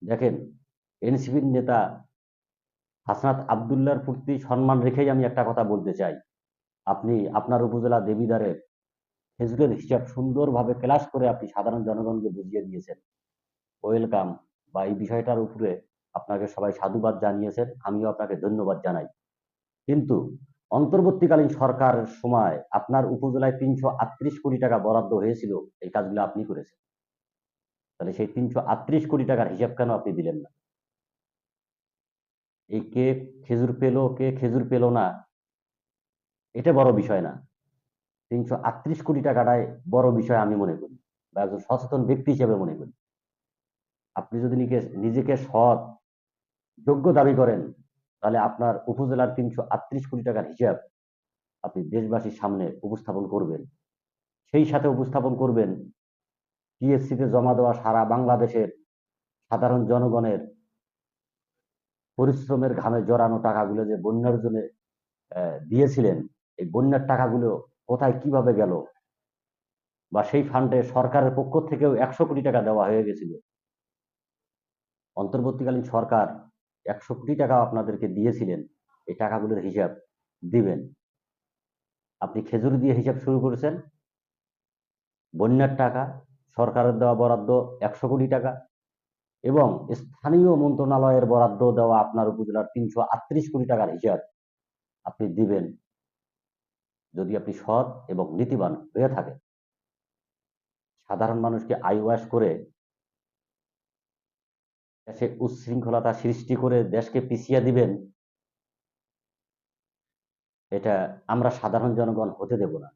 দেখেন, এনসিপির নেতা হাসনাত আবদুল্লাহর প্রতি সম্মান রেখেই আমি একটা কথা বলতে চাই। আপনি আপনার উপজেলা দেবিদ্বারের খেজুরের হিসাব সুন্দরভাবে ক্লাস করে আপনি সাধারণ জনগণকে বুঝিয়ে দিয়েছেন। ওয়েলকাম। বা এই বিষয়টার উপরে আপনাকে সবাই সাধুবাদ জানিয়েছেন, আমিও আপনাকে ধন্যবাদ জানাই। কিন্তু অন্তর্বর্তীকালীন সরকারের সময় আপনার উপজেলায় ৩৩৮ কোটি টাকা বরাদ্দ হয়েছিল, এই কাজগুলো আপনি করেছেন। তাহলে সেই ৩৩৮ কোটি টাকার হিসাব কেন আপনি দিলেন না? এই কে খেজুর পেলো কে খেজুর পেলো না, এটা বড় বিষয় না। ৩৩৮ কোটি টাকাটাই বড় বিষয় আমি মনে করি, বা একজন সচেতন ব্যক্তি হিসেবে মনে করি। আপনি যদি নিজেকে সৎ যোগ্য দাবি করেন, তাহলে আপনার উপজেলার ৩৩৮ কোটি টাকার হিসাব আপনি দেশবাসীর সামনে উপস্থাপন করবেন। সেই সাথে উপস্থাপন করবেন টিএসসিতে জমা দেওয়া সারা বাংলাদেশের সাধারণ জনগণের পরিশ্রমের ঘামে জড়ানো টাকাগুলো যে বন্যার জন্য দিয়েছিলেন, এই বন্যার টাকাগুলো কোথায় কিভাবে গেল, বা সেই ফান্ডে সরকারের পক্ষ থেকেও ১০০ কোটি টাকা দেওয়া হয়ে গেছিল। অন্তর্বর্তীকালীন সরকার ১০০ কোটি টাকা আপনাদেরকে দিয়েছিলেন, এই টাকাগুলোর হিসাব দিবেন। আপনি খেজুর দিয়ে হিসাব শুরু করেছেন, বন্যার টাকা, সরকারের দেওয়া বরাদ্দ ১০০ কোটি টাকা, এবং স্থানীয় মন্ত্রণালয়ের বরাদ্দ দেওয়া আপনার উপজেলার ৩৩৮ কোটি টাকার হিসাব আপনি দিবেন, যদি আপনি সৎ এবং নীতিবান হয়ে থাকেন। সাধারণ মানুষকে আইওয়াশ করে দেশে উচ্ছৃঙ্খলতা সৃষ্টি করে দেশকে পিছিয়ে দিবেন, এটা আমরা সাধারণ জনগণ হতে দেব না।